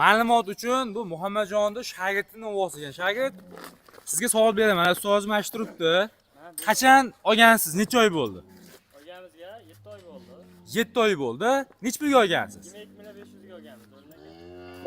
Ma'lumot uchun bu Muhammadjonning shogirdining o'g'li. Shogird sizga savol beraman. Ustozim ash turibdi. Qachon olgansiz? Necha oy bo'ldi? Olganimizga 7 oy bo'ldi. 7 oy bo'ldi. Necha pulga olgansiz? 22.500 ga olganmiz.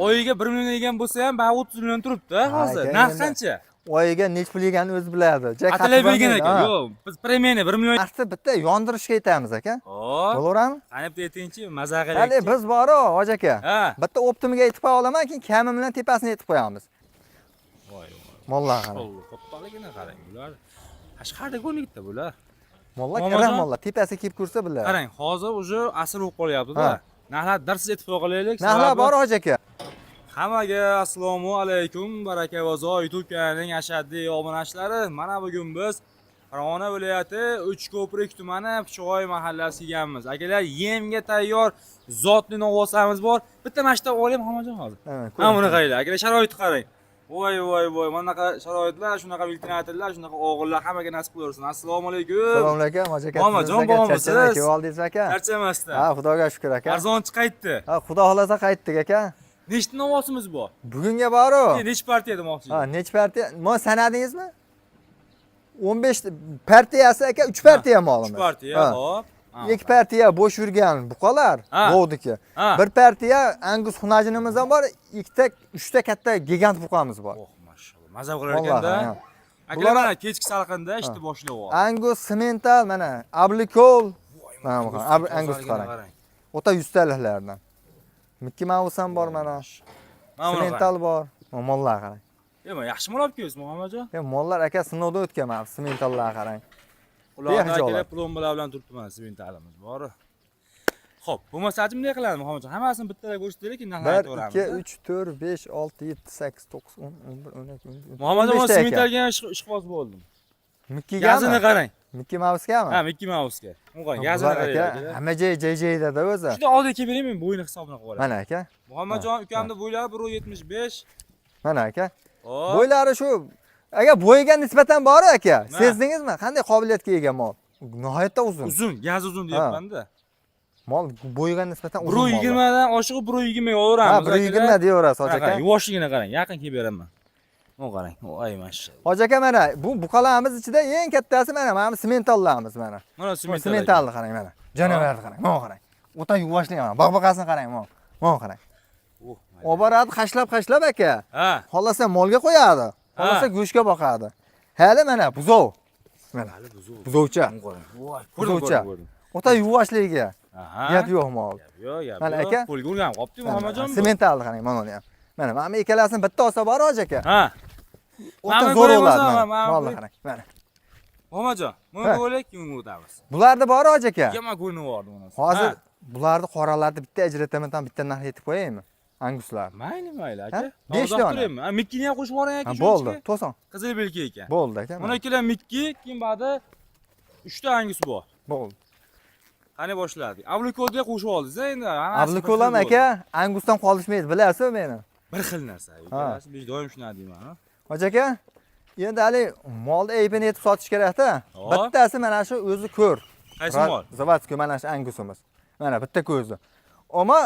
Oyiga 1 million degan bo'lsa ham, bari 30 million turibdi hozir. Narx qancha? Oyiga nech pul yeganini o'zi biladi. Atalay bergan ekan. Yo'q, biz premiyani 1 million. Narxni bitta yondirishga aytamiz aka. Hop. Bo'laveradimi? Qani bitta aytingchi, maza qilyapti. Hali biz bor-ku, hoji aka. Ha. Bitta optimiga aytib qo'ya olaman, keyin kami bilan tepasini aytib qo'yamiz. Voy. Mollar qarang. Alloh, kattaligini qarang bular. Qashqarda ko'nikda bular. Mollar karam mollar, tepasiga kelib ko'rsa biladi. Qarang, hozir уже asr bo'lib qolyapti-da. Narxlar darsiz aytib qo'yaylik. Narxlar bor hoji aka. Hammaga assalomu alaykum, baraka va zo YouTube kanalining ashaddiy obunachilari. Mana bugun biz Farg'ona viloyati Uchko'prik tumani Pichoy mahallasiga kelganmiz. Akalar, yemga tayyor zotli novvosamiz bor. Bitta mashta olayim Muhammadjon hozir. Mana buni qaranglar. Akalar, sharoitni qarang. Voy, mana bunaqa sharoitlar, shunaqa viltinatorlar, shunaqa o'g'illar hammaga nasib qilaversin. Assalomu alaykum. Assalomu alaykum, hoji aka. Muhammadjon, bormisiz? Kelib oldingiz aka? Charchamasdan. Ha, xudoga shukr aka. Arzonchi qaytdi. Ha, xudo xolasa qaytdik aka. Nechta novvosimiz bor? Bugunga bor-ku. Nech partiya demoqchi? Ha, nech partiya? Mo sanadingizmi? 15 partiyasi aka, 3 partiya molimiz. 3 partiya, hop. 2 partiya bo'sh yurgan buqalar, bo'vdiki. Bir partiya Angus xunajinimiz ham bor, 3ta katta gigant buqamiz bor. Oh, mashallah. Maza qilar ekanda. Akalar, mana kechki salqinda ishni boshlab oldi. Angus Simmental, mana Ablikol. Mana bu Angus qarang. O'ta 100 taliklardan. Mickey Mouse ham bor mana. Simmental bor. Mollar qarang. Nima, yaxshi mol olib kelsiz Muhammadjon? Mollar aka sinovdan o'tganman, Simmentallar qarang. Ularga kelib plombalar bilan turibdi mana Simmentalimiz bor. Xo'p, bo'lmasa bunday qiladi Muhammadjon. Hammasini bittada ko'rsataylik, narxni aytaveramiz. 1 2 3 4 5 6 7 8 9 10 11 12 13. Muhammadjon Simmentalga ishqiboz bo'ldim. Mickeyga Gazini qarang. Mickey Mouse'gami? Ha, Mickey Mouse'ga. Qarang, gazini qarang. Hamma joy JJ'da o'zi. Shunda oldiga kelib beraymi, bo'yni hisobini qilib olaman. Mana aka. Muhammadjon ukamning bo'ylari 1.75. Mana aka. Bo'ylari shu aka bo'yiga nisbatan bor aka. Sezdingizmi? Qanday qobiliyatga ega mol? Nihoyatda uzun. Uzun, gaz uzun deyapman-da. Mol bo'yiga nisbatan uzun. 1.20 dan oshiq 1.20 ga olaveramiz. Ha, 1.20 deyaverasiz hoji aka. Yoshligini qarang, yaqin kelib beraman. Mana qarang. Voy mashallah. Hoji aka mana bu buqalarimiz ichida eng kattasi mana Simmentallarimiz mana. Mana Simmentalni qarang mana. Janavarni qarang, mana qarang. O'ta yuvoshlik mana. Baqbaqasini qarang, mana qarang. Oboradi hashlab aka. Ha. Xohlasa molga qo'yadi. Xohlasa go'shtga boqadi. Hali mana buzov. Mana buzovcha. Voy, buzovcha. O'ta yuvoshligi. Gap yo'q mol. Yo'q, gap. Mana aka. Qo'lga urgan qopti Muhammadjon. Simmentalni qarang, mana uni ham. Mana ikkalasini bitta olsa bor hoji aka. Ha. O'ta zo'r bo'ladi. Molni qarang. Mana. Muhammadjon, buni bo'lik, keyin o'tamiz. Bularda bor hoji aka. Yama ko'rinib bordi bunisi. Hozir bularni qoralarni bitta ajrataman, bitta narx aytib qo'yaymi? Anguslar. Mayli aka. 5 dona. Mikkini ham qo'shib yuboring aka. Bo'ldi, to'son. Qizil belgi ekan. Bo'ldi aka. Mana ikkilar Mikki, keyin ba'da 3 ta angus bor. Bo'ldi. Qani boshladik. Avlikolga qo'shib oldingiz endi. Avlikol ham aka, angusdan qolishmaydi, bilasizmi meni? Bir xil narsa. Biz doim shuni deyman. Hoji aka, endi hali molni aybini aytib sotish kerak-da. Bittasi mana shu o'zi ko'r. Qaysi mol? Zavatskiy mana shu angusimiz. Mana bitta ko'zi. Ammo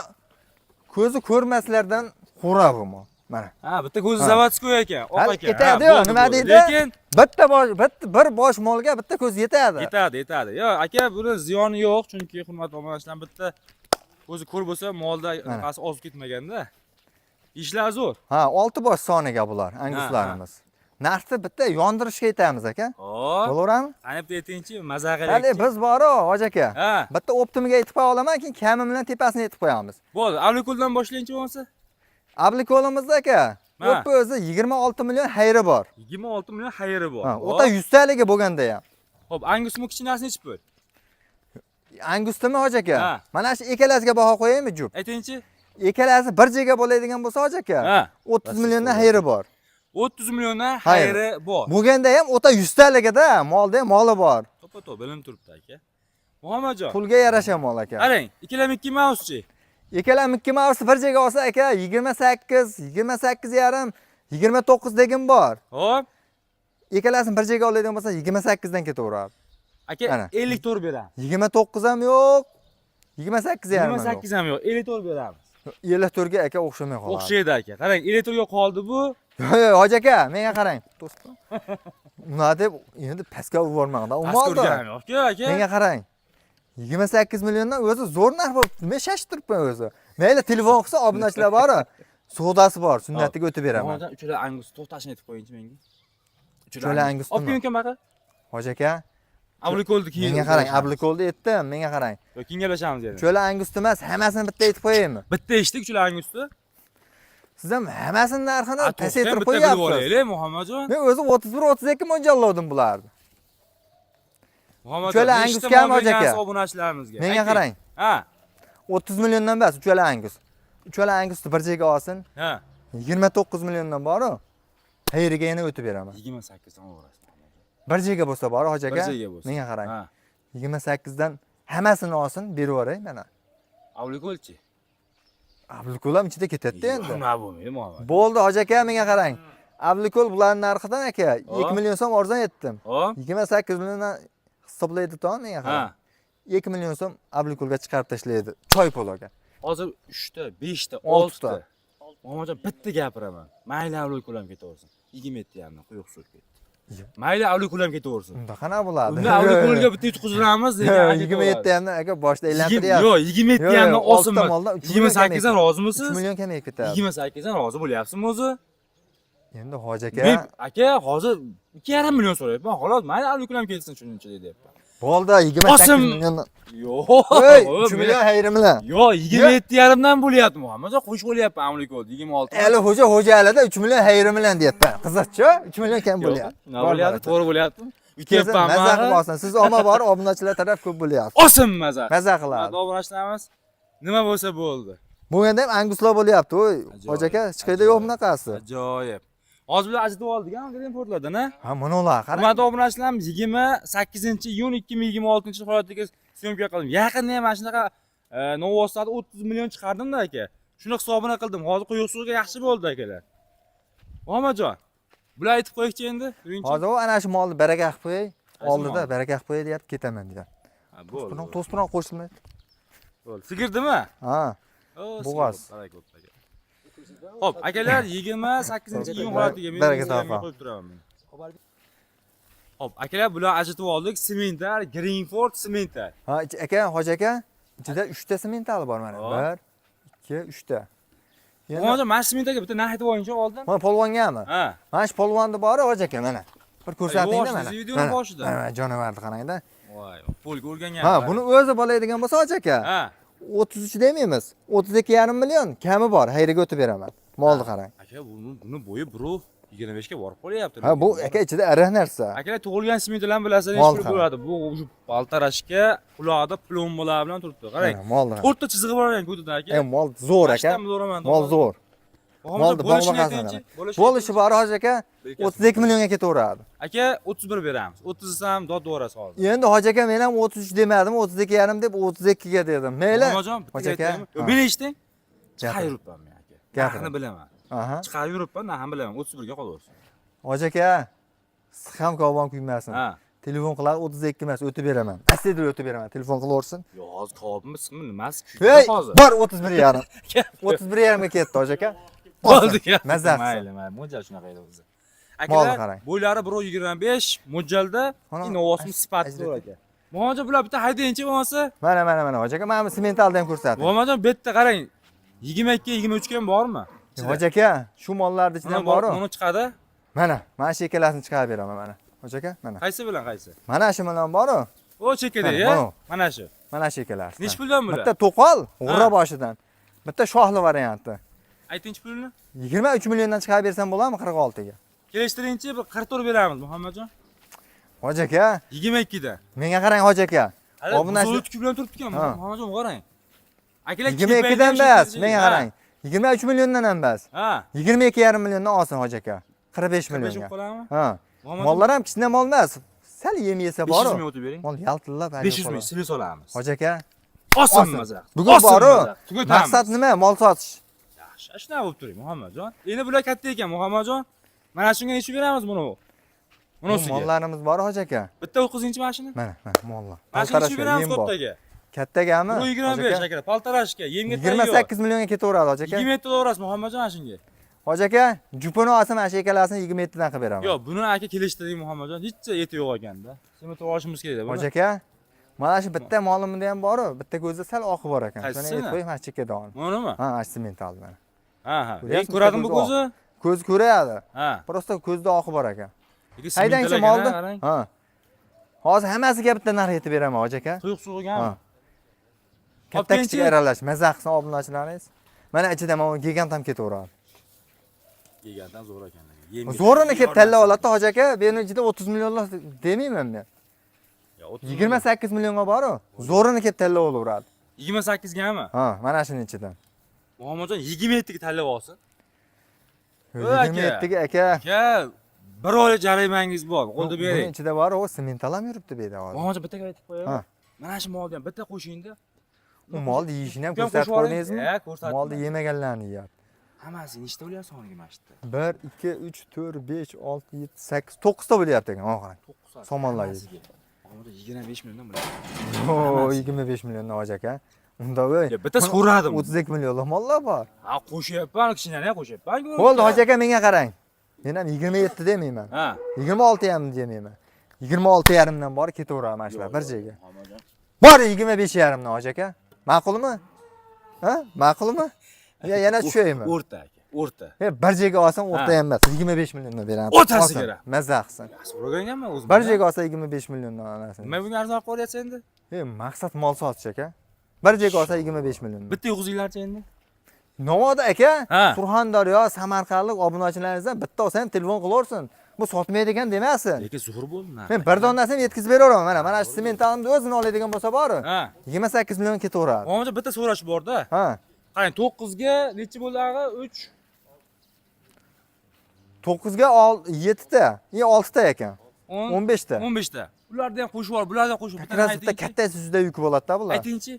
ko'zi ko'rmaslardan xo'ra bu mol. Mana. Ha, bitta ko'zi Zavatskiy ekan, oq ekan. Yetadi-yu, nima deydi? Lekin bir bosh molga bitta ko'z yetadi. Yetadi. Yo, aka, buni ziyoni yo'q, chunki hurmatli obunachilar bitta ko'zi ko'r bo'lsa, molda qasi ozib ketmaganda. Ishlar zo'r. Ha, 6 bosh soniga bular, anguslarimiz. Narxni bitta yondirishga aytamiz aka. Bo'laveradimi? Qani bitta aytingchi, maza qilyapti. Hali biz bor-ku, hoji aka. Bitta optimiga aytib qo'ya olaman, keyin kami bilan tepasini aytib qo'yamiz. Bo'ldi, Avlikoldan boshlaychi bo'lsa? Avlikolimizda aka, o'ppi o'zi 26 million xayri bor. 26 million xayri bor. O'ta 100 taligi bo'lganda ham. Xo'p, angusmi kichinasi nechi pul? Angusmi hoji aka? Mana shu ikkalasiga baho qo'yaymi jup? Aytingchi. Ikkalasi bir joyga bo'ladigan bo'lsa hoji aka, 30 milliondan xayri bor. 30 milliondan xayri bor. Bo'lganda ham o'ta 100 taligida, molda ham moli bor. To'ppa-to'p bilinib turibdi aka. Muhammadjon. Pulga yarasha mol aka. Qarang, ikkala Mickey Mouse'chi. Ikkala Mickey Mouse bir joyga olsa aka 28, 28 yarim, 29 degin bor. Xo'p. Ikkalasini bir joyga oladigan bo'lsa 28 dan ketaveradi. Aka 54 beramiz. 29 ham yo'q. 28 yarim. 28 ham yo'q, 54 beramiz. Elektorga aka o'xshamay qoladi. O'xshaydi aka. Qarang, elektrga qoldi bu. Yo'q, yo'q, hoji aka, menga qarang. Do'stim. Nima deb endi pastga urib bormangda. Umoldi. Aka. Menga qarang. 28 milliondan o'zi zo'r narx bo'libdi. Men shashib turibman o'zi. Mayli telefon qilsa, obunachilar bor, savdosi bor, sunnatiga o'tib beraman. Hozir uchala angus to'xtashni aytib qo'yingchi menga. Uchala angus. Olib kelgan baqa. Hoji aka, Ablikolni keyin. menga qarang, ablikolni aytdim, menga qarang. Yo'q, kengalashamiz endi. Uchala angus emas, hammasini bitta aytib qo'yaymi? Bitta eshitdik uchala angusni. Siz ham hammasini narxini pasaytirib Bitta bilib qo'yapsiz. olaylik, Muhammadjon. Men o'zi 31-32 mo'ljallovdim bularni. Muhammadjon, Uchala angus kam hoji aka. Obunachilarimizga. Menga qarang. Ha. 30 milliondan emas, uchala angus. Uchala angusni bir joyga olsin. Ha. 29 milliondan bor-ku. Qayeriga yana o'tib beraman. 28 dan o'rasiz. Bir joyga bo'lsa bor, hoji aka. Bir joyga bo'lsa. Menga qarang. Ha. 28 dan hammasini olsin, berib yuboray mana. Avlikolchi. Ablikul ham ichida ketadi endi. Nima bo'lmaydi, Muhammad. Bo'ldi, hoji aka, menga qarang. Ablikul bularning narxidan aka 2 million so'm arzon etdim. Hop. 28 milliondan hisoblaydi to'g'ri menga Ha. qarang. 2 million so'm Ablikulga chiqarib tashlaydi. Choy pul aka. Hozir 3 ta, 5 ta, 6 6 ta. Muhammadjon bitta gapiraman. Mayli avlikul ham ketaversin. 27 dan quyuq suv ketdi. Mayli avlikul ham ketaversin. Unda qana bo'ladi? Unda avlikulga bitta yutqizamiz degan. 27 dan aka boshda aylantiryapti. Yo'q, 27 dan olsin. 28 dan 3 rozimisiz? million kamayib ketadi. 28 dan rozi bo'lyapsizmi o'zi? Endi hoji Men aka, aka hozir 2,5 million so'rayapman. Xolos, mayli avlikul ham ketsin shuning uchun deyapman. bo'ldi 28 million. Yo'q. Ey, 3 million hayrim bilan. Yo'q, 27,5 dan bo'lyapti Muhammadjon. Xush bo'lyapman avlikul 26. Eli xo'jalida 3 million hayrim bilan deyapti. Qiziqchi? 3 million kam bo'lyapti. Nima bo'lyapti? To'g'ri bo'lyapti. Kesin Yutyapman. maza qilmasin. Siz omma bor, obunachilar taraf ko'p bo'lyapti. Osim maza. Maza qiladi. Obunachilarimiz nima bo'lsa bo'ldi. Bu endi ham anguslar bo'lyapti. Voy, hoji aka, chiqayda yo'q bunaqasi. Ajoyib. Hozir bular ajratib oldik-a, importlardan, a? Ha, mana ular, qarang. Hurmatli obunachilarimiz 28-iyun 2026 holatdagi syomka qildim. Yaqinda ham mana shunaqa Novostada 30 million chiqardim-da aka. Shuni hisobini qildim. Hozir quyuq suvga yaxshi bo'ldi akalar. Muhammadjon, bular aytib qo'yingchi endi. Hozir u ana shu molni baraka qilib qo'yay. Oldida baraka qilib qo'yay deyapti, ketaman degan. Bo'ldi. To'spiroq qo'shilmaydi. Bo'ldi. Sigirdimi? Ha. Bo'g'oz. Xo'p, akalar 28-iyun holatiga men Baraka sizlarga topa. qo'yib turaman. Xo'p, akalar bular ajratib oldik. Sementar, Greenford sementar. Ha, aka, hoji aka, ichida 3 ta sementali bor mana. 1, 2, 3 ta. Hozir mana sementarga bitta narx aytib olingchi oldin. Mana polvongami? Ha. Mana shu polvonni bor, hoji aka, mana. Bir ko'rsatingda Yo'q, mana. siz videoning boshida. Mana jonivorni qarangda. Voy, polga o'rgangan. Ha, buni o'zi bo'ladigan bo'lsa, hoji aka. Ha. 33 demaymiz. 32,5 million kami bor. Hayriga o'tib beraman. Molni qarang. Aka, buni bo'yi bro 25 ga borib qolyapti. Ha, bu aka ichida ariq narsa. Akalar tug'ilgan sementlar bilasizlar, Mol hech bo'ladi. Bu baltarashga quloqda plombalar bilan turibdi. Qarang. Molni qarang. 4 ta chizig'i bor ekan ko'tida aka. Mol zo'r aka. Mol zo'r. Molni bog'laqasini. Bo'lishi bor hoji aka 32 millionga ketaveradi. Aka 31 beramiz. 30 ham dod do'rasi hozir. Endi hoji aka men ham 33 demadim, 32,5 deb 32 ga dedim. Mayli. Hoji aka. Meni eshiting. Chiqarib yuribman men aka. Gapiring. Narxini bilaman. Aha. Chiqarib yuribman, narxini bilaman. 31 ga qolaversin. Hoji aka, siz ham kavbon kuymasin. Ha. Telefon qiladi 32 emas, o'tib beraman. Aslida o'tib beraman. Telefon qilaversin. Yo'q, hozir qolibmi, ismi nimasi? Hey, Hozir. bor 31,5. 31,5 ga ketdi hoji aka. Bo'ldi. Mazza. Mayli, mo'ljal shunaqa edi o'zi. Molni Akalar, qarang. bo'ylari 1.25, mo'ljalda Ana, innovasyon sifatli bor aka. Muhammadjon bular bitta haydayinchi bo'lmasa? Mana hoji aka, mana sementalni ham ko'rsating. Muhammadjon bu yerda qarang. 22, 23 ga ham bormi? Hoji aka, shu mollarning ichidan bor-ku. Buni chiqadi. Mana shu ikkalasini chiqarib beraman mana. Hoji aka, mana. Qaysi bilan qaysi? Mana shu bilan bor-ku. O chekada ya. Mana shu. Mana shu ikkalasi. Nech puldan bular? Bitta to'qol, g'urra boshidan. Bitta shohli varianti. Aytingchi pulni? 23 milliondan chiqarib bersam bo'ladimi 46 ga? Kelishtiringchi, bir 44 beramiz Muhammadjon. Hoji aka, 22 da. menga qarang hoji aka. Obunachi o'tki bilan turibdi-ku, Muhammadjon qarang. Akalar 22 dan emas, menga qarang. 23 milliondan ham emas. Ha. 22,5 milliondan olsin hoji aka. 45 millionga. Ha. Mollar ham kichkina mol emas. Sal yem yesa bor. 500 ming o'tib bering. Mol yaltillab 500 ming sili solamiz. Hoji aka, Osim maza. bugun bor-ku. Maqsad nima? Mol sotish. Yaxshi, shunaqa bo'lib turing Muhammadjon. Endi bular katta ekan Muhammadjon. Mana shunga nechta beramiz buni? Bunisiga. Mollarimiz bor hoji aka. Bitta o'qizinchi mashina? Mana, mollar. Mashina beramiz to'rttaga. Kattagami? 125 aka. Paltarashga, yemga tayyor. 28 millionga ketaveradi hoji aka. 27 to'g'rasiz Muhammadjon shunga. Hoji aka, jupini olsam ana shu ekalasini 27 dan qilib beraman. Yo'q, buni aka kelishdi Muhammadjon, hech yeti yo'q ekanda. Seni to'g'rishimiz kerak buni. Hoji aka, mana shu bitta molimda ham bor, bitta ko'zda sal oqi bor ekan. Qaysisini? Shuni aytib qo'ying, mana chekada ol. Bunimi? Ha, semental mana. Ha. Ko'ryapsizmi? Ko'radimmi ko'zi? Ko'z ko'radi. Ha. Prosta ko'zda oqi bor ekan. Lekin Haydangchi molni. Ha. Hozir hammasiga bitta narx aytib beraman, hoji aka. Quyuq sug'igami? Katta kichik aralash, maza qilsin obunachilaringiz. Mana ichida mana gigant ham ketaveradi. Yegandan zo'r ekan. Zo'rini kelib tanlab oladi hoji aka. Buni ichida 30 millionlar demayman men. 28 millionga bor-ku. Zo'rini kelib tanlab olaveradi. 28 gami? Ha, mana shuning ichidan. Muhammadjon 27 ga tanlab olsin. 27 ga aka. Aka, bir oylik jarimangiz bor. Qo'lda bering. Buning ichida bor, u semental ham yuribdi bu yerda hozir. Muhammadjon bittaga aytib Ha. qo'yaman. Mana shu molni ham bitta qo'shingda. U molni yeyishini ham ko'rsatib qo'ydingizmi? Ha, ko'rsatdim. Molni yemaganlarni yeyapti. Hammasi nechta bo'lyapti soniga mana shu yerda? 1 2 3 4 5 6 7 8 9 ta bo'lyapti ekan. Mana qarang. 9 Somonlar yedi. Muhammadjon 25 milliondan bo'ladi. O, 25 milliondan hoji aka. Unda voy. Bitta so'radim. 32 millionlik mollar bor. Ha, qo'shyapman, kishinani ham qo'shyapman. Bo'ldi hoji aka, menga qarang. Men ham 27 demayman. Ha. 26 ham demayman. 26,5 dan bor ketaveradi mana shular bir joyga. Muhammadjon. Bor 25,5 dan hoji aka. Ma'qulmi? Ha? Ma'qulmi? Ya yana tushaymi? O'rta aka, o'rta. Bir joyga olsam o'rta ham emas. 25 milliondan beraman. O'rtasiga. Maza qilsin. So'raganman o'zim. Bir joyga olsa 25 milliondan olasan. Nima bunga arzon qo'yapsiz endi? Maqsad mol sotish aka. Bir joyga olsa 25 million. Bitta yig'izinglarcha endi. Novoda aka, Ha. Surxondaryo, Samarqandlik obunachilaringizdan bitta olsa ham telefon qilaversin. Bu sotmaydigan demasin. Lekin zo'r bo'ldi. Men bir donnasini yetkazib beraveraman. Mana shu sementalni o'zini oladigan bo'lsa bor. Ha. 28 million ketaveradi. Muhammadjon bitta so'rash bor-da. Ha. Qarang, 9 ga necha bo'ladi? 3. 9 ga 7 ta, 6 ta ekan. 15 ta. 15 ta. Ularda ham qo'shib bor, bularda ham qo'shib. Transportda kattasi juda yuk bo'ladi-da bular. Aytingchi.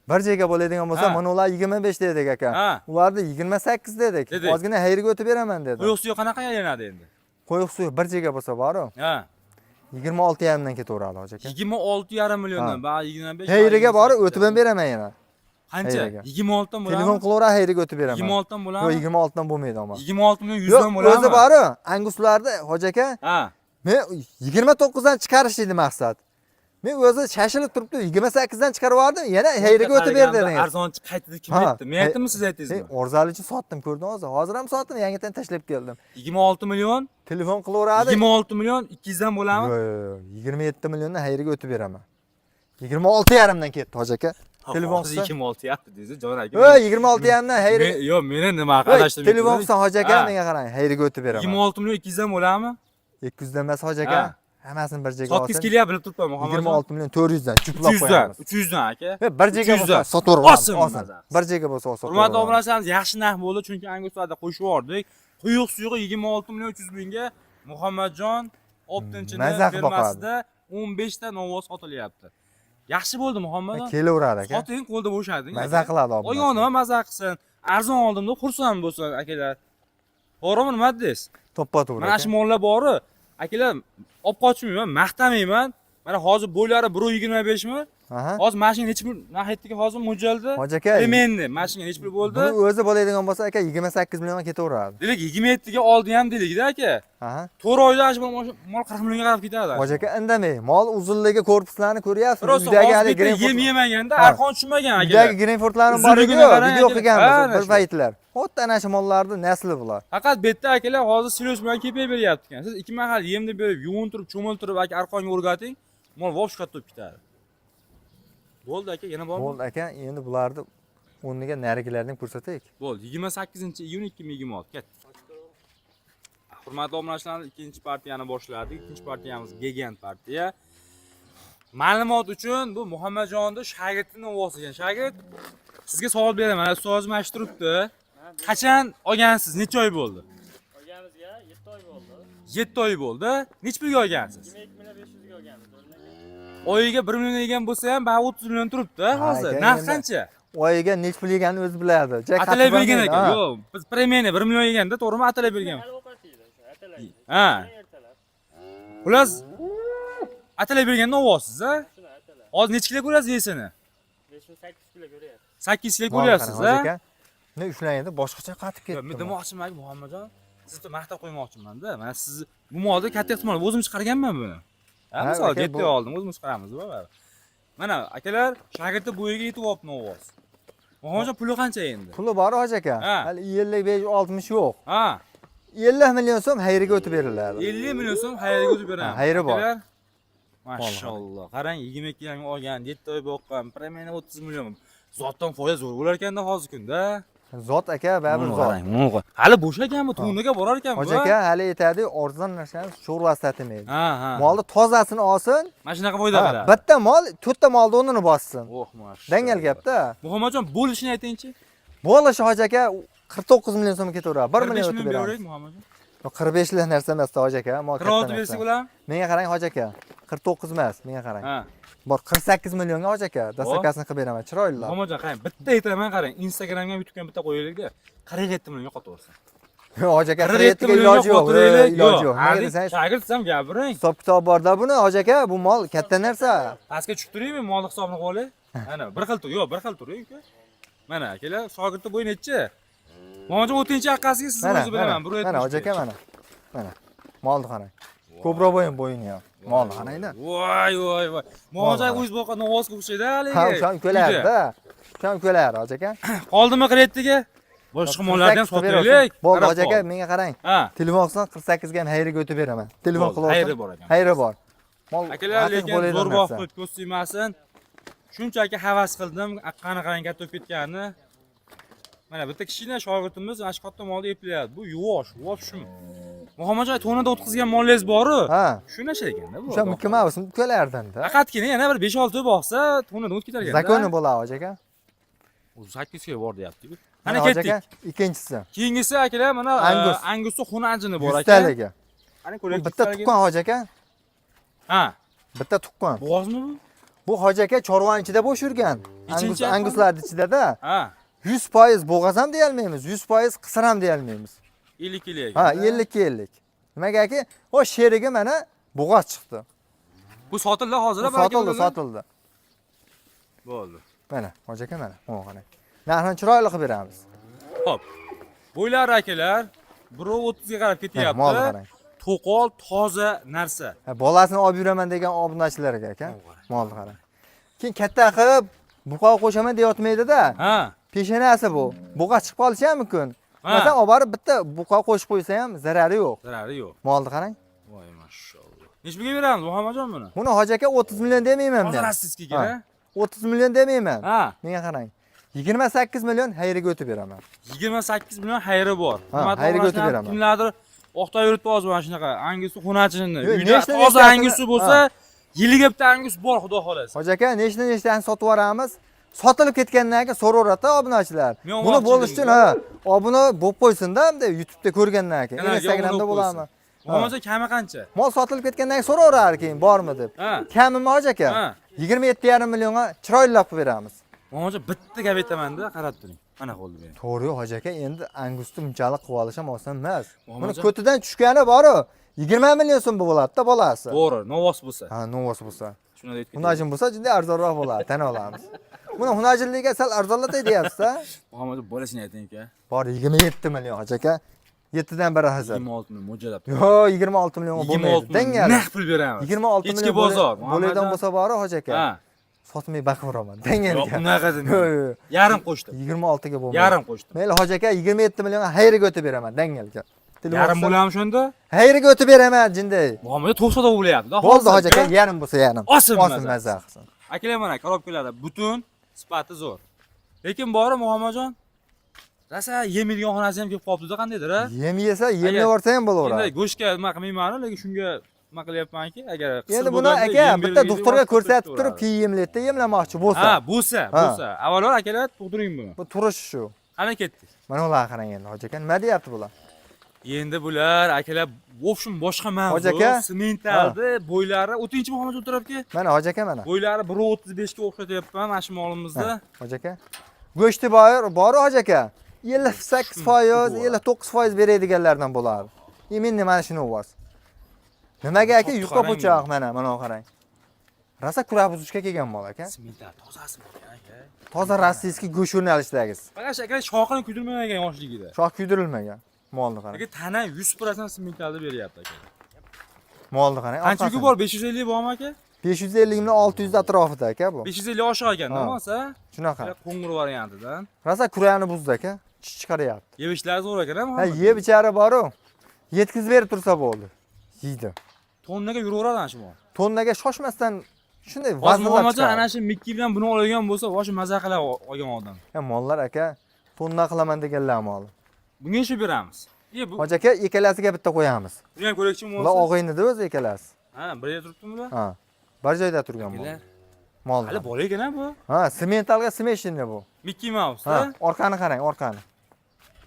Bir joyga bo'ladigan bo'lsa, Ha. mana ular 25 dedik aka. Ha. Ularni 28 dedik. Dedik. Ozgina hayriga o'tib beraman dedi. Quyuq suvi qanaqa aylanadi endi? Quyuq suv bir joyga bo'lsa bor-ku. Ha. 26,5 dan ketaveradi hoji aka. 26,5 milliondan, ba'zi 25. Hayriga borib o'tib ham beraman yana. Qancha? hayriga. 26 dan bo'ladimi? Telefon qilaverib hayriga o'tib beraman. 26 dan Yo'q, bo'ladimi? 26 dan bo'lmaydi ama. 26 million 100 Yo'q, dan bo'ladimi? o'zi bor-ku. Anguslarni hoji aka, Ha. men 29 dan chiqarish edi maqsad. Men o'zi shashilib turibdi, 28 dan chiqarib yubordim, yana hayriga o'tib ber dedingiz. Arzonchi qaytdi kim Ha. aytdi? Men aytdimmi siz aytdingizmi? Orzali uchun sotdim, ko'rdingiz? Hozir ham sotdim, yangidan tashlab keldim. 26 million, Telefon qilaveradi. 26 million 200 dan bo'ladimi? Yo'q, 27 milliondan hayriga o'tib beraman. 26,5 dan ketdi hoji aka. Telefon Hozir qilsa. 26 yapti deysiz, jon aka. Yo'q, 26 dan hayriga. Yo'q, meni nima qarashdim? Telefon qilsa hoji aka, Ha. menga qarang, hayriga o'tib beraman. 26 million 200 dan bo'ladimi? 200 dan emas hoji aka. Ha. Hammasini bir joyga Sotkiz olsin. kelyapti, bilib turibman Muhammadjon. 26 million 400 dan juplab 300 dan, qo'yamiz. 300 dan aka. Bir joyga 300 bo'lsa dan. sotaveramiz. Olsin, Olsin. maza. Bir joyga bo'lsa sotaveramiz. Hurmatli obunachilarimiz, yaxshi narx bo'ldi, chunki Anguslarda qo'shib yubordik. Quyuq suyug'i 26 million 300 mingga Muhammadjon Optinchining Maza qilib fermasida 15 ta novoz sotilyapti. Yaxshi bo'ldi Muhammadjon. Kelaveradi aka. Soting, qo'lda bo'shading. Maza qiladi obunachi. Oyog'ini maza qilsin. Arzon oldimda xursand bo'lsin akalar. To'g'rimi, nima deysiz? To'ppa-to'g'ri. Mana shu mollar bori. Akalar, olib qochmayman, maqtamayman. Mana hozir bo'ylari 1.25 mi? Aha. Hozir mashina necha pul nahayatdagi hozir mo'ljalda? Hoji aka, Endi mashina necha pul bo'ldi? buni o'zi bo'ladigan bo'lsa aka 28 millionga ketaveradi. Dedik 27 ga oldi ham dedik-da aka. Aha. 4 oyda shu mol 40 millionga qarab ketadi. Hoji aka, indamay. Mol uzunligi, korpuslarni ko'ryapsiz. Rosa Uydagi hozir hali bitta Greenford. yem yemaganda Ha. arqon tushmagan aka. Uydagi Greenfordlarni bor Uzunligini edi, qarang video aka. qilganmiz Ha, bir shu. paytlar. Xuddi ana shu mollarni nasli bular. Faqat bitta akalar hozir silos bilan kepay beryapti ekan. Siz ikki mahal yemni berib, yuvintirib, cho'miltirib aka arqonga o'rgating, mol vobsh katta bo'lib ketadi. Bo'ldi aka, yana bormi? Bo'ldi aka, endi bularni o'rniga narigilarni ko'rsataylik. Bo'ldi. 28-iyun 2026 ketdik. Hurmatli obunachilar, ikkinchi partiyani boshladik. Ikkinchi partiyamiz Gigant partiya. Ma'lumot uchun bu Muhammadjonning shogirdining ovozi ekan. Shogird, sizga savol beraman. Ustozim aytib turibdi. Qachon olgansiz? Necha oy bo'ldi? Olganimizga 7 oy bo'ldi. 7 oy bo'ldi. Necha pulga olgansiz? 22 million 500 ga olganmiz. Oyiga 1 million yegan bo'lsa ham, bari 30 million turibdi hozir. aka, Narx endi- qancha? Oyiga nech pul yeganini o'zi biladi. Atalay bergan ekan. Yo'q, biz premiyani 1 million yeganda, to'g'rimi? Atalay bergan. Hali ovqat yeydi o'sha atalaydi. Ha. Ertalab. Xullas, atalay berganda ovozsiz, a? Shuni atalar. Hozir necha kilo ko'rasiz yeysini? 5-8 kilo ko'ryapti. 8 kilo ko'ryapsiz, Hoji ha? aka. Ne ushlaydi, boshqacha qatib Men ketdi. demoqchiman, Muhammadjon. Sizni maqtab qo'ymoqchiman-da. Men siz bu molni katta ehtimol o'zim chiqarganman buni. Ha, Ha, misol aka, jetni bu- oldim, o'zimiz chiqaramiz, baribir. Mana akalar, shagirdi bo'yiga yetyapti ovoz. Muhammadjon puli qancha endi? Puli bor Hoji aka. Ha. Hali 55-60 yo'q. Ha, 50 million so'm xayriga o'tib beriladi. 50 million so'm xayriga o'tib beraman. Ha, xayri bor. Akalar, Mashalloh. Qarang, 22 yangi olgan, 7 oy boqqan, premiyani 30 million. Zotdan foyda zo'r bo'lar ekanda hozir kunda. Zot aka, baribir zot. Qarang. Hali bo'sh ekanmi? Tuniga borar ekan bu. Hoji aka hali aytadi, arzon narsani sho'rvasi tatmaydi. Ha, ha. Molni tozasini olsin. Mana shunaqa foyda Ha, beradi. bitta mol 4 ta molni o'rnini bossin. Oh, mashalloh. Dangal gapda. Muhammadjon, bo'lishini aytingchi. Bo'lishi Hoji aka 49 million so'm ketaveradi. 1 million 45 o'tib million beramiz. beraylik Muhammadjon. 45 lik narsa emas Hoji aka, mol katta 46 narsa. bersak bo'ladimi? Menga qarang Hoji aka, 49 emas, menga qarang. Ha. Bor 48 millionga Hoji aka, dastakasini qilib beraman, chiroyli. Muhammadjon, qarang, bitta aytaman, qarang. Instagramga, YouTubega bitta qo'yaylik-da. 47 million yo'qotaversin. Hoji aka 47 47 ga iloji yo'q, iloji yo'q. Nega Hali desangiz, shagirdsan gapiring. hisob kitob borda buni Hoji aka, bu mol katta narsa. Pastga tushib turaymi, molni hisobini qilib olay. Mana bir xil tur, yo'q, bir xil turing uka. Mana akalar, shogirdni bo'yi nechi? Muhammadjon 4-chi haqqasiga siz o'zingiz bilaman. Mana Hoji aka mana. Mana. Molni qarang. Ko'proq bo'yini ham. Molni qarang-da. Voy, voy, voy. Muhammadjon o'z boqqan ovoz o'xshaydi haligi. Ha, o'shan ko'lardi-da. O'shan qo'ylar Hoji aka. Qoldimi qiretiga? Boshqa mollarni ham sotaylik. Bo'ldi Hoji aka, menga qarang. Ha. Telefon qilsam 48 ga ham xayriga o'tib beraman. Telefon qilib Xayri bor ekan. Xayri bor. Mol Akalar, lekin zo'r boq qilib ko'z suymasin. Shunchaki havas qildim, qanaqa katta o'tib ketganini. Mana bitta kichkina shogirdimiz ana shu katta molni eplayapti. Bu yuvosh shumi. Muhammadjon, tonada o'tkazgan mollangiz bor-ku. Ha. Shu narsa ekanda bu. O'sha mukammas to'lardim-da. Faqatgina yana bir 5-6 boqsa, tonadan o'tib ketar ekan. Zakoni bo'ladi Hoji aka. O'zi 8 ga bor deyapti-ku. Mana Ana Hoji aka, ketdik. ikkinchisi. Keyingisi akalar mana Angus. Angusni xunajini bor 100 ekan. talaga. Qani Bu ko'ylak bitta tuqqan Hoji aka. Ha. Bitta tuqqan. Bo'g'ozmi bu? Bu Hoji aka chorvaning ichida bo'sh yurgan. Ichinchi Anguslarning ichida-da. Ha. 100% bo'g'az ham deya olmaymiz, 100% qisir ham deya olmaymiz. 50 kilo ekan. Ha, 50-50. Nimagaki, o sherigi mana bo'g'az chiqdi. Bu sotildi hozir, Sotildi. Bo'ldi. Mana, Hoji aka mana, mana qarang. Narxini chiroyli qilib beramiz. Xo'p. Bo'ylar akalar, 1.30 ga qarab Molni ketyapti. qarang. To'qol, toza narsa. Bolasini olib yuraman degan obunachilarga aka. Molni qarang. Keyin katta qilib buqa qo'shaman deyotmaydi-da. Ha. Peshanasi bu. Buqa chiqib qolishi ham mumkin. Masalan, olib borib bitta buqa qo'shib qo'ysa ham zarari yo'q. Zarari yo'q. Molni qarang. Voy mashalloh. Nechga beramiz Muhammadjon buni? Buni Hoji aka 30 million demayman men. Hozir Ha. 30 million demayman. Ha. Menga qarang. 28 million xayriga o'tib beraman. 28 million xayri bor. Ha, xayriga o'tib beraman. Kimlardir Oqtoy yurtib hozir mana shunaqa Angusni xunachini. Yo'q, Uyda nechta toza nechtasini- Angusi bo'lsa, yiliga bitta Angus bor, xudo xolasa. Hoji aka, nechtani sotib yuboramiz. Sotilib ketgandan keyin so'raveradi obunachilar. Men Buni olmoqchi bo'lish uchun edim. ha, obuna bo'lib qo'ysin-da, bunday YouTube'da ko'rgandan keyin, Kanalga Instagramda obuna bo'lib bo'ladimi? Muhammadjon kami qancha? Mol sotilib ketgandan keyin so'raverar keyin bormi deb. Ha. Kamimi Hoji aka? Ha. 27,5 millionga chiroylilab qilib beramiz. Muhammadjon bitta gap aytaman-da, qarab turing. Mana qoldi men. To'g'ri Hoji aka, endi Angusni bunchalik qilib olish ham oson emas. Buni Muhammadjon- ko'tidan tushgani bor-ku. 20 million so'm bo'ladi-da bolasi. To'g'ri, novos bo'lsa. Ha, novos bo'lsa. Shuni aytib ketaman. Hunajin bo'lsa juda arzonroq bo'ladi, tan olamiz. Buni hunajinligiga sal arzonlatay deyapsiz-da. Muhammadjon bolasini ayting aka. Bor 27 million Hoji aka. 7 dan biri hazır. 26 million mo'ljallab. Yo, 26 million bo'lmaydi. Dangal. Naq pul beramiz. 26 Ichki million bozor. Bo'laydan bo'lsa bor Hoji aka. Ha. Sotmay baqiraman. Dangal. Yo'q, unaqa dema. Yo'q. Yarim qo'shdim. 26 ga bo'lmaydi. Yarim qo'shdim. Mayli Hoji aka 27 millionga xayriga o'tib beraman, dangalga. Yarim bo'ladimi shunda? Xayriga o'tib beraman, jinday. Muhammadjon 90 bo'lyapti. Bo'ldi Hoji aka, yarim bo'lsa yarim. Osin maza qilsin. Akalar mana korobkalarda butun, sifati zo'r. Lekin bori Muhammadjon rasa yemilgan xonasi ham kelib qolibdi-da qandaydir a? Yem yesa, yemni borsa ham bo'laveradi. Endi go'shtga nima qilmayman, lekin shunga nima qilyapmanki, agar Endi buni aka bitta doktorga ko'rsatib turib, keyin yemlaydi, yemlamoqchi bo'lsa. Ha, bo'lsa. Avvalroq akalar tug'diring buni. Bu turish shu. Qani ketdik. Mana ular qarang endi Hoji aka, nima deyapti bular? Endi bular akalar o'pshim boshqa mavzu. Hoji aka? Sementaldi, bo'ylari o'tinchi Muhammadjon o'tiribdi. Mana Hoji aka mana. Bo'ylari 1.35 ga o'xshatyapman mana shu molimizda. Hoji aka. Go'shti bor Hoji aka. 58%, 59% beradiganlardan bo'ladi. Endi mana shuni o'vas. Nimaga aka yuqa po'choq mana qarang. Rosa kura buzishga kelgan mol aka. Simental tozasi bor aka. Toza rossiyskiy go'sht yo'nalishdagisiz. Faqat aka shoxini kuydirmagan yoshligida. Shoh kuydirilmagan. Molni qarang. Aka tana 100% simentalni beryapti aka. Molni qarang. Qanchaga bor? 550 bormi aka? 550 ming 600 atrofida aka bu. 550 oshiq ekan, nima bo'lsa? Shunaqa. Qo'ng'ir variantidan. Rosa kurani buzdi aka. Chiqaryapti. Yeb ishlari zo'r ekan, Ha, yeb ichari boru. Yetkazib berib tursa bo'ldi. Yeydi. Tonnaga yuraveradi ana shu mol. Tonnaga shoshmasdan shunday Vaznlar vaznlar chiqadi. Ana shu Mikki bilan buni olgan bo'lsa, boshi maza qilib olgan odam. Mollar aka, tonna qilaman deganlar mol. Bunga shu beramiz. Bu Hoji aka, ikkalasiga bitta qo'yamiz. buni ham ko'rikchi Ular bo'lsa. og'aynida o'zi ikkalasi. Ha, bir yerda turibdimi bular? Ha. Bir joyda turgan mol. Mol. Hali bor ekan bu. Ha, sementalga smeshini bu. Mikki Mouse. Ha, orqani qarang, orqani.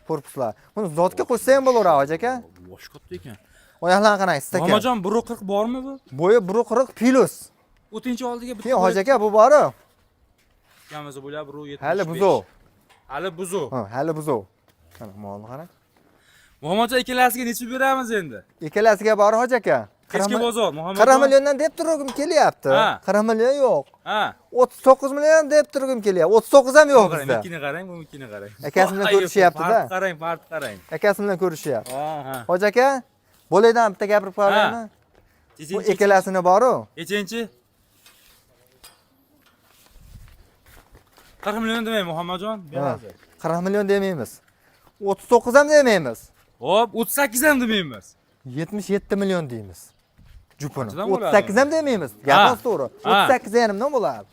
Korpuslar. Buni zotga qo'ysa ham bo'laveradi, hoji aka. Bosh katta ekan. Oyoqlarni qarang, stakan. Mamajon 140 bormi bu? Bo'yi 140 plus. O'tinchi oldiga bitta. Keyin hoji aka bu bori. Kamasi bo'lar 175. Hali buzo. Hali buzo. Ha, hali buzo. Mana molni qarang. Muhammadjon ikkalasiga necha beramiz endi? Ikkalasiga bori hoji aka. Kechki bozor Muhammadjon. 40 milliondan deb turgim kelyapti. Ha. 40 million yo'q. Ha. 39 million deb turgim kelyapti. 39 ham yo'q bizda. Mikkini qarang, bu mikkini qarang. Akasi bilan ko'rishyapti-da. Qarang, farq qarang. Akasi bilan ko'rishyapti. Ha. Hoji aka, bo'laydan bitta gapirib qo'yaymi? Bu ikkalasini boru. Nechanchi? 40 million demaymi Muhammadjon? Beradi. 40 million demaymiz. 39 ham demaymiz. Hop, 38 ham demaymiz. 77 million deymiz. Jupini. Qanchadan bo'ladi? 38 ham demaymiz. Gapimiz to'g'ri. Ha. 38 yarimdan bo'ladi.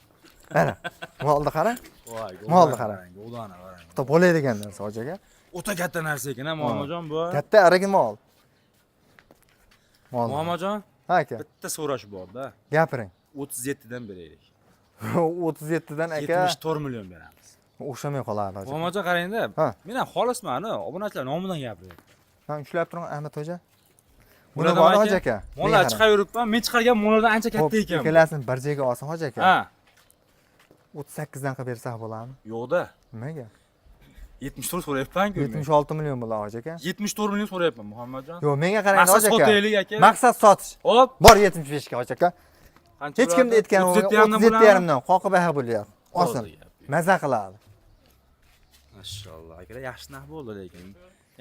Mana. Molni qarang. Voy, Molni qarang. Qo'lani qarang. Bitta bo'ladigan narsa hoji aka. O'ta katta narsa ekan, Muhammadjon bu. Katta arigi mol. Mol. Muhammadjon, Ha aka. bitta so'rash bor-da. Gapiring. 37 dan beraylik. 37 dan aka 74 million beramiz. o'xshamay qoladi hoji. Muhammadjon qarang-da. Ha. Men ham xolisman, obunachilar nomidan gapiryapman. Ha, ushlab turing Ahmad hoja. Buni Bulardan bor aka, hoji aka. Mollar chiqarib yuribman. Men chiqargan mollardan ancha katta ekan. Ikkalasini bir joyga olsin hoji aka. Ha. 38 dan qilib bersak bo'ladimi? Yo'qda. Nimaga? 74 so'rayapman-ku. 76 million bo'ladi hoji aka. 74 million so'rayapman Muhammadjon. Yo'q, menga qarang Maqsad hoji aka. sotaylik aka. Maqsad sotish. Hop. Bor 75 ga hoji aka. Qancha Hech kimni aytgan 37 yarimdan qoqib baha bo'lyapti. Olsin. Maza qiladi. Mashalloh, akalar yaxshi narx bo'ldi lekin.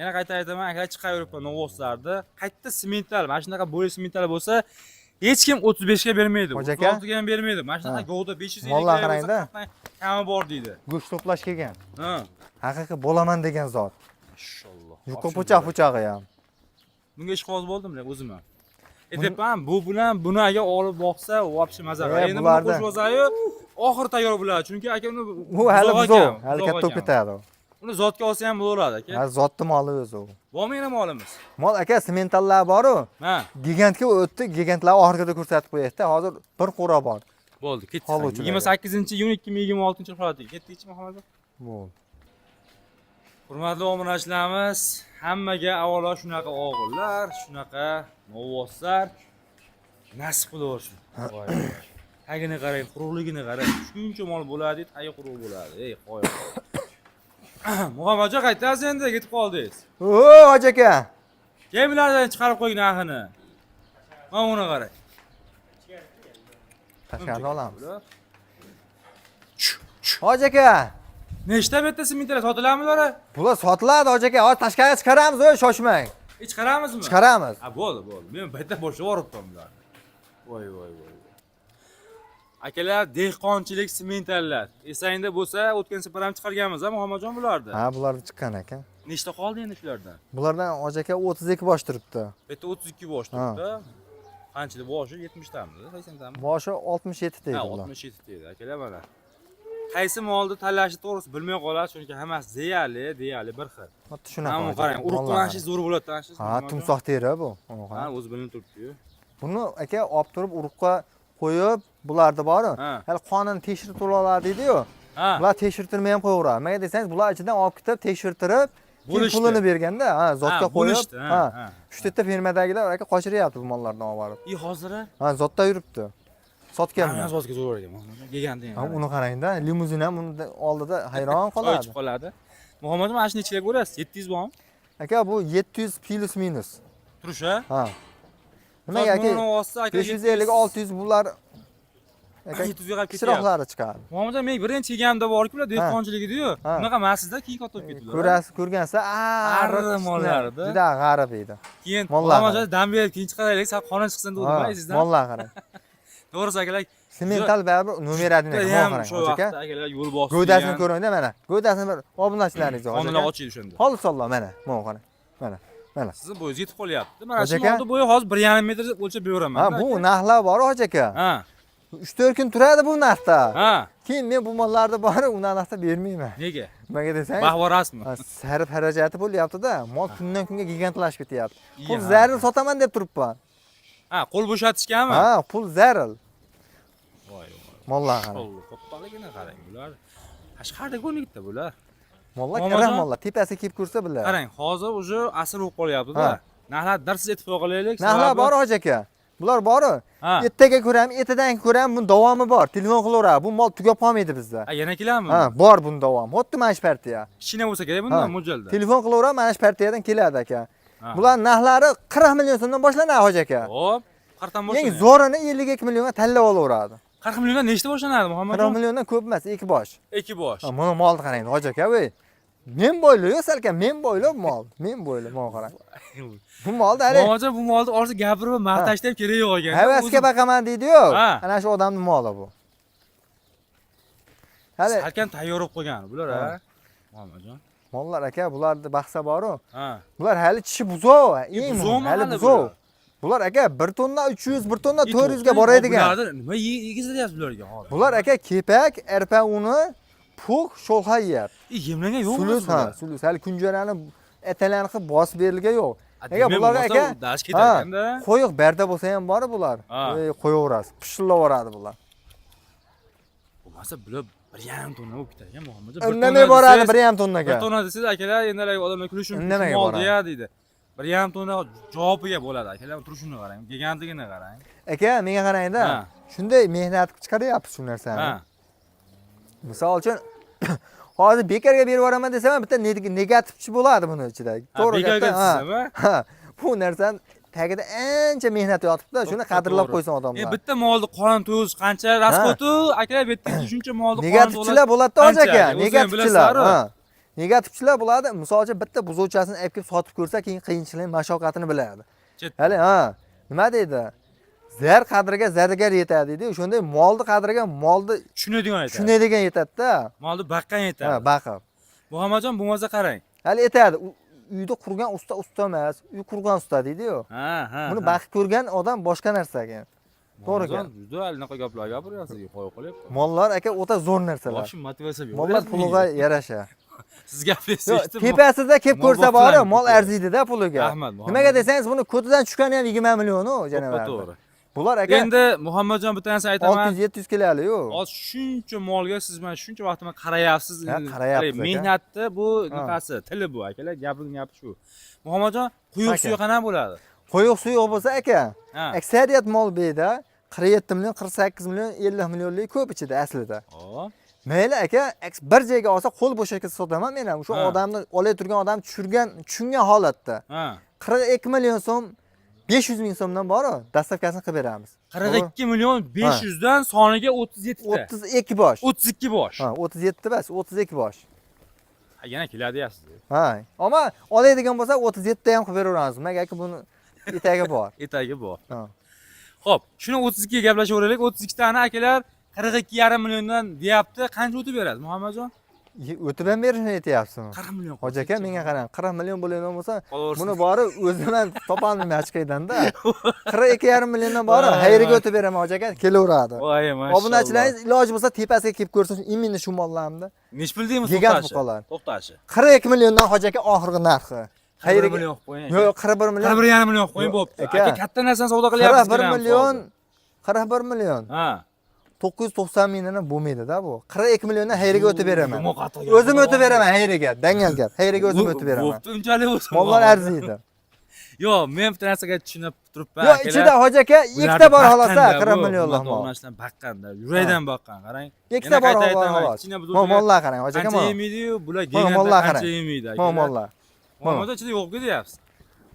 Yana qayta aytaman, akalar chiqarib yuribman novoslarni. Qayta simental, mana shunaqa bo'yi simental bo'lsa, hech kim 35 ga bermaydi. Hoji aka? 36 ga ham bermaydi. Mana shunaqa govda 550 Mollar ga qarang-da. kami bor deydi. Go'sht to'plash kelgan. Ha. Haqiqiy bo'laman degan zot. Mashalloh. Yuqi po'choq-po'chog'i ham. Bunga ish qo'z bo'ldimlar o'zim ham. Aytyapman, bu bilan buni agar olib boqsa, vobshe maza qiladi. Endi buni qo'shib olsa-yu, oxir tayyor bo'ladi. Chunki aka uni U hali buzo, hali katta bo'lib ketadi. Uni zotga olsa ham bo'laveradi aka. Ha, zotni moli o'zi u. Bormi yana molimiz? Mol aka sementallar bor-ku. Ha. Gigantga o'tdi, gigantlar oxirida ko'rsatib qo'yaydi. Hozir bir qo'ra bor. Bo'ldi, ketdi. Hol uchun 28-iyun 2026 holatga ketdikchi Muhammad. Bo'ldi. Hurmatli obunachilarimiz, hammaga avvalo shunaqa o'g'illar, shunaqa novvoslar nasib qilaversin. Voy. Tagini qarang, quruqligini qarang. Shuncha mol bo'ladi, tagi quruq bo'ladi. Ey, qo'y. Muhammadjon qaytasiz endi, ketib qoldingiz. O, hoji aka. Kemilardan chiqarib qo'ying narxini. Mana buni qarang. Tashqarida olamiz. Hoji aka. Nechta bitta simental sotiladimi ular? Bular sotiladi hoji aka. Hozir tashqariga chiqaramiz, o'y shoshmang. Chiqaramizmi? Chiqaramiz. Ha, bo'ldi. Men bitta boshlab yuboribman bularni. Voy. Akalar, dehqonchilik simentallar. Esingda bo'lsa, o'tgan safar ham chiqarganmiz, Muhammadjon bularni. Ha, bular chiqqan ekan. Nechta qoldi endi shulardan? Bulardan hoji aka 32 bosh turibdi. Bitta 32 bosh turibdi. Qanchali boshi? 70 tami, 80 tami? Boshi 67 deydi Ha, bular. 67 deydi. Akalar mana. Qaysi molni tanlashni to'g'risi bilmay qoladi, chunki hammasi deyali bir xil. Xuddi shunaqa. Mana qarang, urug'lanishingiz zo'r bo'ladi, tanishsiz. Ha, tumsoq teri bu. Ha, o'zi bilinib turibdi-yu. Buni aka olib turib urug'ga qo'yib, bularni bor-ku. Ha. Hali qonini tekshirib oladi deydi-yu. Ha. Bular tekshirtirmay ham qo'yaveradi. Nimaga desangiz, bular ichidan olib ketib tekshirtirib, keyin pulini berganda, ha, zotga qo'yib, ha. Shu yerda fermadagilar aka qochiryapti bu mollarni olib borib. Hozir Ha, zotda yuribdi. Sotganman. Mana zotga zo'r ekan. Gigantni. Ha, uni qarang-da, limuzin ham uni oldida hayron qoladi. Qochib qoladi. Muhammadjon, mana shuni ichiga ko'rasiz, 700 bormi? Aka bu 700 plus minus. Turish-a? Ha. Nimaga aka? 550 600 bular aka 700 ga ketyapti. kichikroqlari chiqadi. Muhammadjon, men birinchi yeganimda borku, ular dehqonchilik-ku. Ha. Bunaqa emasda, keyin katta bo'lib ketdilar. Ko'rasiz, ko'rgansa, Arra mollarida. juda g'arib edi. Keyin Mollar Muhammadjon dam berib, keyin chiqaraylik, sal qonun chiqsin dedim, sizdan. Mollar qarang. To'g'risi akalar. Semental baribir numeradini Ham qarang, shu aka. vaqtda akalar yo'l bosib. G'o'dasini ko'ringda mana. G'o'dasini bir obunachilaringiz bor. Qonunlar ochiydi o'shanda. Xolis mana, mana qarang. Mana. Sizni bo'yingiz yetib qolyapti. Mana shu Aka. oldi bo'yi hozir 1,5 metr o'lchab beraman. Ha, bu narxlar bor hoji aka. Ha. 3-4 kun turadi bu narxda. Ha. Keyin men bu mollarni borib, uni narxda bermayman. Nega? Nimaga desangiz? Bahvorasmi? Sarf xarajati bo'lyapti-da. Mol kundan kunga gigantlashib ketyapti. Pul Iya. zaril sotaman deb turibman. Ha, qo'l bo'shatishganmi? Ha, pul zaril. Voy. Mollar qarang. Qo'l kattaligini qarang bular. Qashqarda ko'nikda bular. Mollar Momajon. karam mollar. Tepasiga kelib ko'rsa bilar. Qarang, hozir уже asr bo'lib qolyapti-da. Ha. Narxlar darsiz aytib qo'ya qolaylik. Narxlar bor hoji aka. Bular bor-ku. Ha. Ertaga ko'ram, ertadan ko'ram, bu davomi bor. Telefon qilaveradi. Bu mol tugab qolmaydi bizda. Ha, yana keladimi? Ha, bor buni davomi. Xuddi mana shu partiya. Kichkina bo'lsa kerak bundan mo'ljalda. Telefon qilaveradi, mana shu partiyadan keladi aka. Ha. Bular narxlari 40 million so'mdan boshlanadi hoji aka. Hop, qartan Eng boshlanadi. zo'rini 52 millionga tanlab olaveradi. 40 milliondan nechta boshlanadi, Muhammadjon? 40 milliondan ko'p emas, 2 bosh. 2 bosh. Ha, mana molni qarang hoji aka, voy. Men bo'yli yo'q salkam, men bo'yli mol. Men bo'yli mol qarang. Bu molda hali Muhammadjon, bu molni orzu gapirib maqtashda ham kerak yo'q ekan. havasga baqaman deydi-yu. Ha. Ana shu odamning moli bu. Hali salkam tayyor bo'lib qo'ygan bular, Ha. ha? Muhammadjon. mollar aka, bularni baqsa boru. Ha. Bular hali tishi buzoq, eng buzovmi muhimi hali hali buzoq. bular? Bular aka 1 tonna 300, 1 tonna 400 ga boradigan. Bularni nima yegizdiryapsiz bularga hozir? Bular aka kepak, arpa uni, pux, sho'lxa yeyapti. Yemlangan yo'qmi? Sulus ha, sulus. Hali kunjarani atalarni qilib bosib berilgan yo'q. Aka demak, bularga bo'lmasa aka dash ketadi-da. qo'yiq barda bo'lsa ham bor bular. Ha. Qo'yaverasiz, pishillaveradi bular. Bo'lmasa bular 1,5 tonna bo'lib ketadi ekan, Muhammadjon. Indamay boradi 1,5 tonnaga. 1 tonna desangiz akalar, endi odamlar kulishi Indamay mol boradi. deya deydi. 1,5 tonna javobiga bo'ladi akalar, turishini qarang, gigantigini qarang. Aka, menga qarang-da. Ha. Shunday mehnat qilib chiqaryapsiz shu narsani. Ha. Misol uchun hozir bekarga berib yuboraman desam ham bitta negativchi bo'ladi buni ichida. To'g'ri bekorga gapda, ha. desam-a? Ha. Bu narsani tagida ancha mehnat yotibdi, shuni qadrlab qo'ysin odamlar. Bitta molni qon to'z qancha rasxotu, akalar bu yerda shuncha molni qon Negativchilar bo'ladi hoji aka, qancha? negativchilar. Ha. Negativchilar bo'ladi. Misol uchun bitta buzuvchasini olib kelib sotib ko'rsa, keyin qiyinchilik, mashaqqatini biladi. Hali ha, nima deydi? Zar qadriga zargar yetadi deydi. O'shunday molni qadriga molni tushunadigan aytadi. tushunadigan yetadi-da. Molni baqqan Ha, aytadi. baqib. Muhammadjon, bo'lmasa qarang. Hali aytadi, uyda qurgan usta emas, uy qurgan usta deydi-yu. Ha, ha. Buni baqib ko'rgan odam boshqa narsa ekan. To'g'ri ekan. Juda anaqa gaplar gapiryapsiz, qo'yib qo'yapti. Mollar aka o'ta zo'r narsalar. Boshim motivatsiya beradi. Mollar puliga yarasha. Siz gapirasiz Yo'q, eshitdim. tepasida kelib ko'rsa Mol bori, boqilang, mol ko'payadi. arziydi-da puliga. Rahmat, Muhammad. Nimaga desangiz, buni ko'tidan tushgani ham 20 million-u janob. To'g'ri. Bular aka Endi Muhammadjon bitta narsa aytaman. 600-700 kelali-yu. Hozir shuncha molga siz mana shuncha vaqtdan qarayapsiz. Ha, qarayapmiz aka. Mehnatni bu niqasi, tili bu akalar, gapining gapi shu. Muhammadjon, quyuq Aka. suvi qanaqa bo'ladi? Qo'yiq suyuq bo'lsa aka, Ha. aksariyat mol beda 47 million, 48 million, 50 millionlik ko'p ichida aslida. Hop. Mayli aka, bir joyga olsa qo'l bo'shakka sotaman men ham. Shu Ha. odamni olay turgan odam tushungan holatda. Ha. 42 million so'm 500 ming so'mdan bor-ku, dastavkasini qilib beramiz. 42 million 500 dan soniga 37 ta. 32 bosh. 32 bosh. Ha, 37 emas, 32 bosh. Ha, yana keladi deyapsiz. Ha, ammo oladigan bo'lsa 37 ta ham qilib beraveramiz. Magaki buni etagi bor. Etagi bor. Ha. Xo'p, shuni 32 ga gaplashaveraylik. 32 tani akalar 42,5 milliondan deyapti. Qancha o'tib beradi, Muhammadjon? O'tib ham berishni aytyapsizmi? 40 million. Hoji aka, menga qarang, 40 million bo'ladigan bo'lsa, Qolaversin. buni bori o'zim ham topolmayman chiqaydan-da. 42,5 milliondan bori xayriga o'tib beraman hoji aka, kelaveradi. Voy, mashalloh. Obunachilaringiz iloji bo'lsa tepasiga kelib ko'rsin, imini shu mollarni. Nech pul deymiz Gigant to'xtashi? buqalar. To'xtashi. 42 milliondan hoji aka oxirgi narxi. 41 million qo'ying. Yo'q, 41 million. 41,5 million qo'ying bo'pti. Aka. Aka katta narsani savdo qilyapsiz. 41 million. 41 million. Ha. 990 mingdan bo'lmaydi-da bu. 42 milliondan xayriga o'tib beraman. Bu qattiq gap. O'zim o'tib beraman xayriga, dangal gap. Xayriga o'zim o'tib beraman. Bo'pti, unchalik bo'lsa. Mollar arziydi. Yo'q, men bitta narsaga tushunib turibman. Yo'q, ichida hoji aka ikkita bor xolos, 40 milliondan mol. Onasidan baqqanda, yurakdan baqqan, qarang. Ikkita bor xolos. Mollar qarang, hoji aka. Qancha yemaydi-yu, bular Mollar gigantlar qarang. qancha yemaydi. Mollar. Muhammadjon ichida yo'q deyapsiz.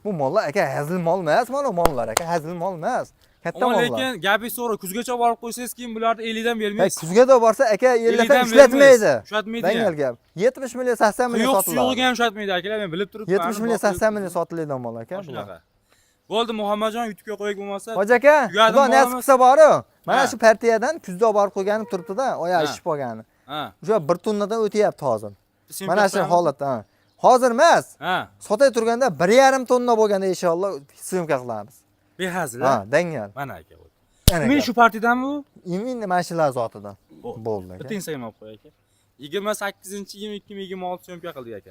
Bu mollar aka hazil mol emas, mana mollar aka hazil mol emas. Katta Ammo mollar. lekin gapingiz to'g'ri, kuzgacha borib qo'ysangiz keyin bularni 50 dan Hey, bermaysiz. kuzga da borsa aka 50 dan 50 ishlatmaydi. Ushlatmaydi. Dangal gap. 70 million 80 million Quyuq sotiladi. suyug'iga ham ushlatmaydi akalar, men bilib turibman. 70 million 80 million sotiladigan mol aka. Shunaqa. Bo'ldi Muhammadjon, YouTube'ga qo'yib bo'lmasa. Hoji aka, Tugadim, xudo nasib boramiz. qilsa boru. Mana Ha. shu partiyadan kuzda olib borib qo'yganim turibdi-da, oyoq Ha. ishib olgani. Ha. O'sha 1 tonnadan o'tyapti hozir. Sen Mana shu to'xtami? holatda. Ha. Hozir emas. Ha. Sotay turganda 1,5 tonna bo'lganda inshaalloh syomka qilamiz. Behazil. Ha, dangal. Mana aka. Ana Men gap. shu partiyadanmi bu? Imin mana shular zotidan. Bo'ldi aka. Bitta Instagram olib qo'y aka. 28-22-26 syomka qildik aka.